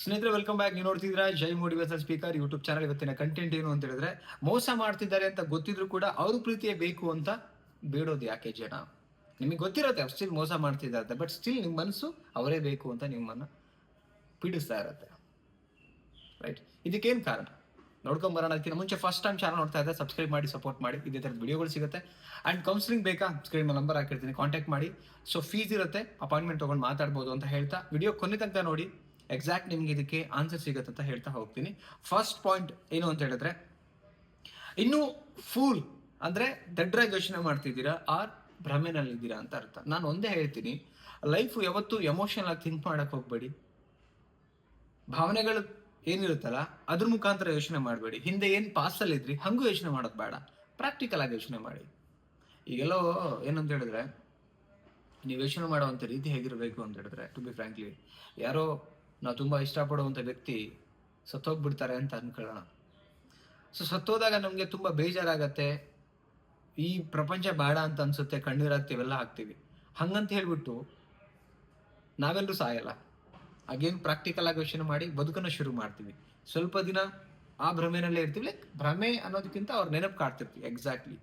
ಸ್ನೇಹಿತರೆ, welcome back. ನೀವು ನೋಡ್ತಿದ್ರ ಜೈ motivation speaker YouTube channel. ಇವತ್ತಿನ ಕಂಟೆಂಟ್ ಏನು ಅಂತ ಹೇಳಿದ್ರೆ, ಮೋಸ ಮಾಡ್ತಿದ್ದಾರೆ ಅಂತ ಗೊತ್ತಿದ್ರು ಕೂಡ ಅವ್ರ ಪ್ರೀತಿಯೇ ಬೇಕು ಅಂತ ಬೇಡೋದು ಯಾಕೆ ಜನ? ನಿಮಗೆ ಗೊತ್ತಿರತ್ತೆ ಅವ್ರು ಸ್ಟಿಲ್ ಮೋಸ ಮಾಡ್ತಿದ್ದಾರೆ, ಬಟ್ ಸ್ಟಿಲ್ ನಿಮ್ಮ ಮನಸ್ಸು ಅವರೇ ಬೇಕು ಅಂತ ನಿಮ್ಮನ್ನ ಪೀಡಿಸ್ತಾ ಇರತ್ತೆ. ರೈಟ್? ಇದಕ್ಕೇನು ಕಾರಣ ನೋಡ್ಕೊಂಡ್ ಬರೋಣ. ಅದಕ್ಕಿಂತ ಮುಂಚೆ ಫಸ್ಟ್ ಟೈಮ್ ಚಾನಲ್ ನೋಡ್ತಾ ಇದ್ದರೆ ಸಬ್ಸ್ಕ್ರೈಬ್ ಮಾಡಿ, ಸಪೋರ್ಟ್ ಮಾಡಿ. ಇದೇ ಥರದ ವಿಡಿಯೋಗಳು ಸಿಗುತ್ತೆ. ಆ್ಯಂಡ್ ಕೌನ್ಸಿಲಿಂಗ್ ಬೇಕಾ? ಸ್ಕ್ರೀನ್ ನಂಬರ್ ಹಾಕಿರ್ತೀನಿ, ಕಾಂಟ್ಯಾಕ್ಟ್ ಮಾಡಿ. ಸೊ ಫೀಸ್ ಇರುತ್ತೆ, ಅಪಾಯಿಂಟ್ಮೆಂಟ್ ತೊಗೊಂಡು ಮಾತಾಡ್ಬೋದು ಅಂತ ಹೇಳ್ತಾ ವಿಡಿಯೋ ಕೊನೆ ತನಕ ನೋಡಿ. ಎಕ್ಸಾಕ್ಟ್ ನಿಮ್ಗೆ ಇದಕ್ಕೆ ಆನ್ಸರ್ ಸಿಗುತ್ತೆ ಅಂತ ಹೇಳ್ತಾ ಹೋಗ್ತೀನಿ. ಫಸ್ಟ್ ಪಾಯಿಂಟ್ ಏನು ಅಂತ ಹೇಳಿದ್ರೆ, ಇನ್ನು ಫೂಲ್ ಅಂದ್ರೆ ದಡ್ರಾಗಿ ಯೋಚನೆ ಮಾಡ್ತಿದ್ದೀರಾ ಆರ್ ಭ್ರಮೆನಲ್ಲಿದ್ದೀರಾ ಅಂತ ಅರ್ಥ. ನಾನು ಒಂದೇ ಹೇಳ್ತೀನಿ, ಲೈಫ್ ಯಾವತ್ತು ಎಮೋಷನಲ್ ಆಗಿ ಥಿಂಕ್ ಮಾಡಕ್ ಹೋಗ್ಬೇಡಿ. ಭಾವನೆಗಳು ಏನಿರುತ್ತಲ್ಲ ಅದ್ರ ಮುಖಾಂತರ ಯೋಚನೆ ಮಾಡಬೇಡಿ. ಹಿಂದೆ ಏನು ಪಾಸಲ್ಲಿ ಇದ್ರಿ ಹಂಗೂ ಯೋಚನೆ ಮಾಡೋದು ಬೇಡ, ಪ್ರಾಕ್ಟಿಕಲ್ ಆಗಿ ಯೋಚನೆ ಮಾಡಿ. ಈಗೆಲ್ಲೋ ಏನಂತ ಹೇಳಿದ್ರೆ, ನೀವು ಯೋಚನೆ ಮಾಡುವಂಥ ರೀತಿ ಹೇಗಿರಬೇಕು ಅಂತ ಹೇಳಿದ್ರೆ, ಟು ಬಿ ಫ್ರಾಂಕ್ಲಿ, ಯಾರೋ ನಾವು ತುಂಬ ಇಷ್ಟಪಡುವಂಥ ವ್ಯಕ್ತಿ ಸತ್ತೋಗ್ಬಿಡ್ತಾರೆ ಅಂತ ಅನ್ಕೊಳ್ಳೋಣ. ಸೊ ಸತ್ತೋದಾಗ ನಮಗೆ ತುಂಬ ಬೇಜಾರಾಗತ್ತೆ, ಈ ಪ್ರಪಂಚ ಬೇಡ ಅಂತ ಅನ್ಸುತ್ತೆ, ಕಣ್ಣೀರಾಗ್ತೀವೆಲ್ಲ ಹಾಕ್ತೀವಿ. ಹಂಗಂತ ಹೇಳ್ಬಿಟ್ಟು ನಾವೆಲ್ಲರೂ ಸಾಯಲ್ಲ. ಅಗೇನ್ ಪ್ರಾಕ್ಟಿಕಲ್ ಆಗಿ ಯೋಚನೆ ಮಾಡಿ ಬದುಕನ್ನು ಶುರು ಮಾಡ್ತೀವಿ. ಸ್ವಲ್ಪ ದಿನ ಆ ಭ್ರಮೆನಲ್ಲೇ ಇರ್ತೀವಿ. ಲೈಕ್ ಭ್ರಮೆ ಅನ್ನೋದಕ್ಕಿಂತ ಅವ್ರ ನೆನಪು ಕಾಡ್ತಿರ್ತೀವಿ ಎಕ್ಸಾಕ್ಟ್ಲಿ.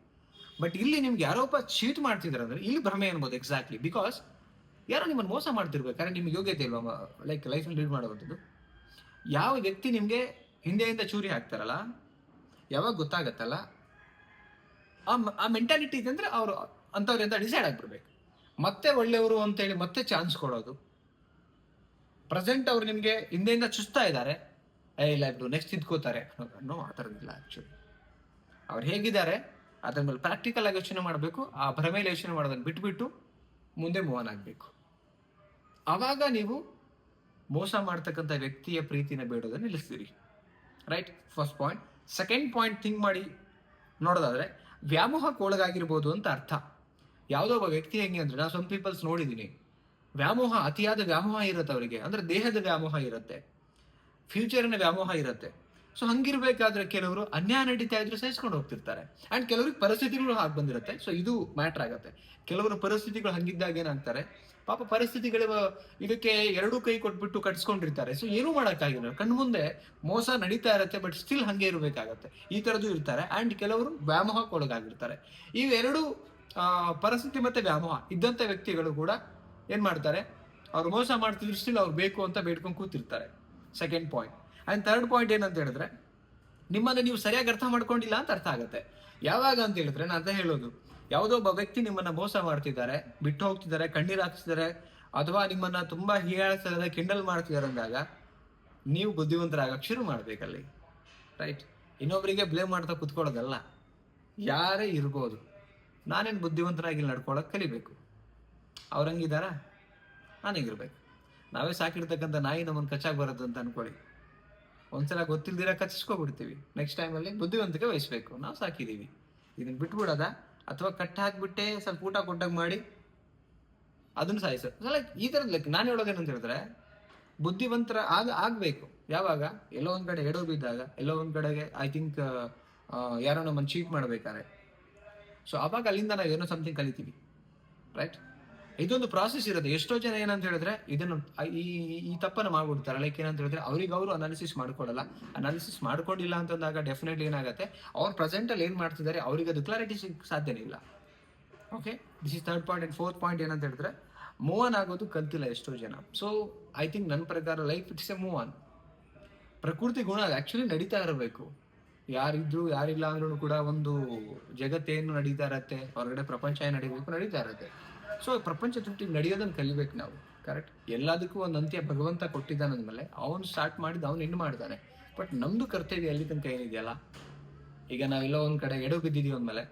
ಬಟ್ ಇಲ್ಲಿ ನಿಮ್ಗೆ ಯಾರೋಪ್ಪ ಚೀಟ್ ಮಾಡ್ತಿದ್ದಾರೆ ಅಂದ್ರೆ ಇಲ್ಲಿ ಭ್ರಮೆ ಅನ್ಬೋದು ಎಕ್ಸಾಕ್ಟ್ಲಿ. ಬಿಕಾಸ್ ಯಾರೋ ನಿಮ್ಮನ್ನು ಮೋಸ ಮಾಡ್ತಿರ್ಬೇಕಾದ್ರೆ ನಿಮ್ಗೆ ಯೋಗ್ಯತೆ ಇಲ್ವಾ ಲೈಕ್ ಲೈಫ್ನ ಲೀಡ್ ಮಾಡುವಂಥದ್ದು? ಯಾವ ವ್ಯಕ್ತಿ ನಿಮಗೆ ಹಿಂದೆಯಿಂದ ಚೂರಿ ಹಾಕ್ತಾರಲ್ಲ, ಯಾವಾಗ ಗೊತ್ತಾಗತ್ತಲ್ಲ, ಆ ಮೆಂಟಾಲಿಟಿ ಇದೆ ಅಂದ್ರೆ ಅವರು ಅಂಥವ್ರು ಅಂತ ಡಿಸೈಡ್ ಆಗ್ಬಿಡ್ಬೇಕು. ಮತ್ತೆ ಒಳ್ಳೆಯವರು ಅಂತೇಳಿ ಮತ್ತೆ ಚಾನ್ಸ್ ಕೊಡೋದು. ಪ್ರೆಸೆಂಟ್ ಅವ್ರು ನಿಮಗೆ ಹಿಂದೆಯಿಂದ ಚುಸ್ತಾ ಇದ್ದಾರೆ, ಇಲ್ಲ ಇಬ್ರು ನೆಕ್ಸ್ಟ್ ತಿದ್ಕೋತಾರೆ ಅನ್ನೋ ಆ ಥರದಿಲ್ಲ. ಆ್ಯಕ್ಚುಲಿ ಅವ್ರು ಹೇಗಿದ್ದಾರೆ ಅದ್ರ ಮೇಲೆ ಪ್ರಾಕ್ಟಿಕಲ್ ಆಗಿ ಯೋಚನೆ ಮಾಡಬೇಕು. ಆ ಭ್ರಮೇಲಿ ಯೋಚನೆ ಮಾಡೋದನ್ನು ಬಿಟ್ಬಿಟ್ಟು ಮುಂದೆ ಮೂವ್ ಆನ್ ಆಗಬೇಕು. ಆವಾಗ ನೀವು ಮೋಸ ಮಾಡ್ತಕ್ಕಂಥ ವ್ಯಕ್ತಿಯ ಪ್ರೀತಿನ ಬೇಡೋದನ್ನು ನಿಲ್ಲಿಸ್ತೀರಿ. Right? First point. Second point think ಮಾಡಿ ನೋಡೋದಾದ್ರೆ, ವ್ಯಾಮೋಹಕ್ಕೆ ಒಳಗಾಗಿರ್ಬೋದು ಅಂತ ಅರ್ಥ. ಯಾವುದೋ ಒಬ್ಬ ವ್ಯಕ್ತಿ ಹೆಂಗೆ ಅಂದ್ರೆ, ನಾನು ಸಮ್ ಪೀಪಲ್ಸ್ ನೋಡಿದ್ದೀನಿ, ವ್ಯಾಮೋಹ, ಅತಿಯಾದ ವ್ಯಾಮೋಹ ಇರುತ್ತೆ ಅವರಿಗೆ. ಅಂದ್ರೆ ದೇಹದ ವ್ಯಾಮೋಹ ಇರುತ್ತೆ, ಫ್ಯೂಚರ್ನ ವ್ಯಾಮೋಹ ಇರುತ್ತೆ. ಸೊ ಹಂಗಿರ್ಬೇಕಾದ್ರೆ ಕೆಲವರು ಅನ್ಯಾಯ ನಡೀತಾ ಇದ್ರು ಸಹಿಸ್ಕೊಂಡು ಹೋಗ್ತಿರ್ತಾರೆ. ಅಂಡ್ ಕೆಲವ್ರಿಗೆ ಪರಿಸ್ಥಿತಿಗಳು ಹಾಗೆ ಬಂದಿರುತ್ತೆ. ಸೊ ಇದು ಮ್ಯಾಟ್ರ್ ಆಗುತ್ತೆ. ಕೆಲವರು ಪರಿಸ್ಥಿತಿಗಳು ಹಂಗಿದ್ದಾಗ ಏನಾಗ್ತಾರೆ, ಪಾಪ ಪರಿಸ್ಥಿತಿಗಳ ಇದಕ್ಕೆ ಎರಡೂ ಕೈ ಕೊಟ್ಬಿಟ್ಟು ಕಟ್ಸ್ಕೊಂಡಿರ್ತಾರೆ. ಸೊ ಏನೂ ಮಾಡೋಕ್ಕಾಗಿಲ್ಲ, ಕಣ್ಣು ಮುಂದೆ ಮೋಸ ನಡೀತಾ ಇರುತ್ತೆ, ಬಟ್ ಸ್ಟಿಲ್ ಹಂಗೆ ಇರಬೇಕಾಗತ್ತೆ. ಈ ಥರದ್ದು ಇರ್ತಾರೆ. ಆ್ಯಂಡ್ ಕೆಲವರು ವ್ಯಾಮೋಹಕ್ಕೆ ಒಳಗಾಗಿರ್ತಾರೆ. ಇವೆರಡು ಪರಿಸ್ಥಿತಿ ಮತ್ತೆ ವ್ಯಾಮೋಹ ಇದ್ದಂಥ ವ್ಯಕ್ತಿಗಳು ಕೂಡ ಏನು ಮಾಡ್ತಾರೆ, ಅವ್ರು ಮೋಸ ಮಾಡ್ತಿದ್ರು ಸ್ಟಿಲ್ ಅವ್ರು ಬೇಕು ಅಂತ ಬೇಡ್ಕೊಂಡು ಕೂತಿರ್ತಾರೆ. Second point. And third point ಏನಂತ ಹೇಳಿದ್ರೆ, ನಿಮ್ಮನ್ನು ನೀವು ಸರಿಯಾಗಿ ಅರ್ಥ ಮಾಡ್ಕೊಂಡಿಲ್ಲ ಅಂತ ಅರ್ಥ ಆಗುತ್ತೆ. ಯಾವಾಗ ಅಂತ ಹೇಳಿದ್ರೆ, ನಾನು ಅದೇ ಹೇಳೋದು, ಯಾವುದೋ ಒಬ್ಬ ವ್ಯಕ್ತಿ ನಿಮ್ಮನ್ನು ಮೋಸ ಮಾಡ್ತಿದ್ದಾರೆ, ಬಿಟ್ಟು ಹೋಗ್ತಿದ್ದಾರೆ, ಕಣ್ಣೀರು ಹಾಕ್ತಿದ್ದಾರೆ, ಅಥವಾ ನಿಮ್ಮನ್ನು ತುಂಬ ಹೀಯಾಳಿಸ್ತಿದ್ದಾರೆ, ಕಿಂಡಲ್ ಮಾಡ್ತಿದ್ದಾರೆ ಅಂದಾಗ ನೀವು ಬುದ್ಧಿವಂತರಾಗಕ್ಕೆ ಶುರು ಮಾಡಬೇಕಲ್ಲಿ. ರೈಟ್? ಇನ್ನೊಬ್ಬರಿಗೆ ಬ್ಲೇಮ್ ಮಾಡ್ತಾ ಕುತ್ಕೊಳ್ಳೋದಲ್ಲ. ಯಾರೇ ಇರ್ಬೋದು, ನಾನೇನು ಬುದ್ಧಿವಂತರಾಗಿ ನಡ್ಕೊಳ್ಳೋಕೆ ಕಲಿಬೇಕು. ಅವ್ರಂಗಿದಾರ, ನಾನೀಗಿರ್ಬೇಕು. ನಾವೇ ಸಾಕಿರ್ತಕ್ಕಂಥ ನಾಯಿ ನಮ್ಮನ್ನು ಕಚ್ಚಾಗಿ ಬರೋದು ಅಂತ ಅನ್ಕೊಳ್ಳಿ. ಒಂದ್ಸಲ ಗೊತ್ತಿಲ್ದಿರ ಕಚ್ಚಿಸ್ಕೊಬಿಡ್ತೀವಿ. ನೆಕ್ಸ್ಟ್ ಟೈಮಲ್ಲಿ ಬುದ್ಧಿವಂತಿಕೆ ವಹಿಸ್ಬೇಕು. ನಾವು ಸಾಕಿದ್ದೀವಿ, ಇದನ್ನ ಬಿಟ್ಬಿಡೋದ, ಅಥವಾ ಕಟ್ ಹಾಕ್ಬಿಟ್ಟೆ ಸ್ವಲ್ಪ ಊಟ ಕೊಟ್ಟಾಗ ಮಾಡಿ ಅದನ್ನು ಸಾಯಿಸೋದು. ಲೈಕ್ ಈ ಥರದ್ದು. ಲೈಕ್ ನಾನು ಹೇಳೋದೇನಂತ ಹೇಳಿದ್ರೆ, ಬುದ್ಧಿವಂತರ ಆಗಬೇಕು. ಯಾವಾಗ ಎಲ್ಲೋ ಒಂದು ಕಡೆ ಎಡೋ ಬಿದ್ದಾಗ, ಎಲ್ಲೋ ಒಂದು ಕಡೆಗೆ ಐ ಥಿಂಕ್ ಯಾರೋ ನಮ್ಮನ್ನು ಚೀಟ್ ಮಾಡಬೇಕಾರೆ, ಸೊ ಅವಾಗ ಅಲ್ಲಿಂದ ನಾವು ಏನೋ ಸಮಥಿಂಗ್ ಕಲಿತೀವಿ. ರೈಟ್? ಇದೊಂದು ಪ್ರಾಸೆಸ್ ಇರುತ್ತೆ. ಎಷ್ಟೋ ಜನ ಏನಂತ ಹೇಳಿದ್ರೆ ಇದನ್ನು ಈ ತಪ್ಪನ್ನು ಮಾಡ್ಬಿಡ್ತಾರೆ. ಲೈಕ್ ಏನಂತ ಹೇಳಿದ್ರೆ, ಅವ್ರಿಗೆ ಅನಾಲಿಸಿಸ್ ಮಾಡ್ಕೊಡಲ್ಲ. ಅನಾಲಿಸಿಸ್ ಮಾಡ್ಕೊಂಡಿಲ್ಲ ಅಂತಂದಾಗ ಡೆಫಿನೆಟ್ಲಿ ಏನಾಗುತ್ತೆ, ಅವ್ರು ಪ್ರೆಸೆಂಟಲ್ಲಿ ಏನು ಮಾಡ್ತಿದ್ದಾರೆ ಅವ್ರಿಗೆ ಅದು ಕ್ಲಾರಿಟಿ ಸಾಧ್ಯನೇ ಇಲ್ಲ. Okay, this is third point. And fourth point ಏನಂತ ಹೇಳಿದ್ರೆ, ಮೂವ್ ಆನ್ ಆಗೋದು ಕಲ್ತಿಲ್ಲ ಎಷ್ಟೋ ಜನ. ಸೊ ಐ ಥಿಂಕ್ ನನ್ನ ಪ್ರಕಾರ life it's A move on. ಪ್ರಕೃತಿ ಗುಣ ಆ್ಯಕ್ಚುಲಿ ನಡೀತಾ ಇರಬೇಕು. ಯಾರಿದ್ರು ಯಾರಿಲ್ಲ ಅಂದ್ರೂ ಕೂಡ ಒಂದು ಜಗತ್ತೇನು ನಡೀತಾ ಇರತ್ತೆ, ಹೊರಗಡೆ ಪ್ರಪಂಚ ಏನು ನಡೀತಾ ಇರತ್ತೆ. ಸೊ ಪ್ರಪಂಚ ತುಟ್ಟಿಗೆ ನಡೆಯೋದನ್ನು ಕಲಿಬೇಕು ನಾವು. ಕರೆಕ್ಟ್? ಎಲ್ಲದಕ್ಕೂ ಒಂದು ಅಂತ್ಯ ಭಗವಂತ ಕೊಟ್ಟಿದ್ದಾನಂದ್ಮೇಲೆ ಅವನು ಸ್ಟಾರ್ಟ್ ಮಾಡಿದ್ದು ಅವನು ಎಂಡ್ ಮಾಡ್ತಾನೆ. ಬಟ್ ನಮ್ಮದು ಕರ್ತವ್ಯ ಅಲ್ಲಿ ತನಕ ಏನಿದೆಯಲ್ಲ, ಈಗ ನಾವೆಲ್ಲ ಒಂದು ಕಡೆ ಎಡವು ಬಿದ್ದಿದ್ದೀವಿ ಅಂದಮೇಲೆ,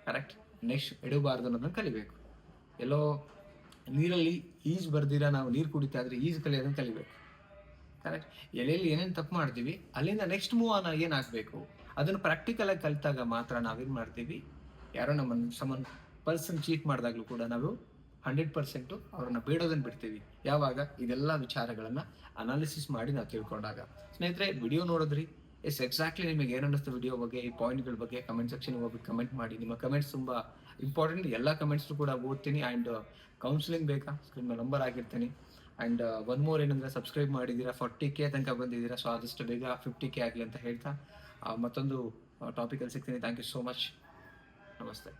ಕರೆಕ್ಟ್, ನೆಕ್ಸ್ಟ್ ಎಡಬಾರ್ದು ಅನ್ನೋದನ್ನು ಕಲಿಬೇಕು. ಎಲ್ಲೋ ನೀರಲ್ಲಿ ಈಜು ಬರ್ದಿರ ನಾವು ನೀರು ಕುಡಿತಾ ಇದ್ರೆ ಈಜು ಕಲಿಯೋದನ್ನು ಕಲಿಬೇಕು. ಕರೆಕ್ಟ್? ಎಲ್ಲೆಲ್ಲಿ ಏನೇನು ತಪ್ಪು ಮಾಡ್ತೀವಿ ಅಲ್ಲಿಂದ ನೆಕ್ಸ್ಟ್ ಮೂವ್ ಆನ್ ಏನಾಗಬೇಕು ಅದನ್ನು ಪ್ರಾಕ್ಟಿಕಲ್ ಆಗಿ ಕಲಿತಾಗ ಮಾತ್ರ ನಾವೇನು ಮಾಡ್ತೀವಿ, ಯಾರೋ ನಮ್ಮನ್ನು ಪರ್ಸನ್ ಚೀಟ್ ಮಾಡಿದಾಗಲೂ ಕೂಡ ನಾವು 100% ಅವ್ರನ್ನ ಬೇಡೋದನ್ನು ಬಿಡ್ತೀವಿ. ಯಾವಾಗ ಇದೆಲ್ಲ ವಿಚಾರಗಳನ್ನು ಅನಾಲಿಸಿಸ್ ಮಾಡಿ ನಾವು ತಿಳ್ಕೊಂಡಾಗ. ಸ್ನೇಹಿತರೆ, ವಿಡಿಯೋ ನೋಡಿದ್ರಿ, ಎಕ್ಸಾಕ್ಟ್ಲಿ ನಿಮಗೆ ಏನು ಅನ್ನಿಸ್ತು ವಿಡಿಯೋ ಬಗ್ಗೆ, ಈ ಪಾಯಿಂಟ್ಗಳ ಬಗ್ಗೆ ಕಮೆಂಟ್ ಸೆಕ್ಷನ್ಗೆ ಹೋಗಿ ಕಮೆಂಟ್ ಮಾಡಿ. ನಿಮ್ಮ ಕಮೆಂಟ್ಸ್ ತುಂಬ ಇಂಪಾರ್ಟೆಂಟ್. ಎಲ್ಲ ಕಮೆಂಟ್ಸ್ ಕೂಡ ಓದ್ತೀನಿ. ಆ್ಯಂಡ್ ಕೌನ್ಸಿಲಿಂಗ್ ಬೇಕಾ, ಸ್ಕ್ರೀನ್ ಮೇಲೆ ನಂಬರ್ ಆಗಿರ್ತೀನಿ. ಆ್ಯಂಡ್ ಒನ್ ಮೋರ್ ಏನಂದರೆ ಸಬ್ಸ್ಕ್ರೈಬ್ ಮಾಡಿದ್ದೀರಾ, 40K ತನಕ ಬಂದಿದ್ದೀರಾ. ಸೊ ಆದಷ್ಟು ಬೇಗ 50K ಆಗಲಿ ಅಂತ ಹೇಳ್ತಾ ಮತ್ತೊಂದು ಟಾಪಿಕಲ್ಲಿ ಸಿಗ್ತೀನಿ. Thank you so much. ನಮಸ್ತೆ.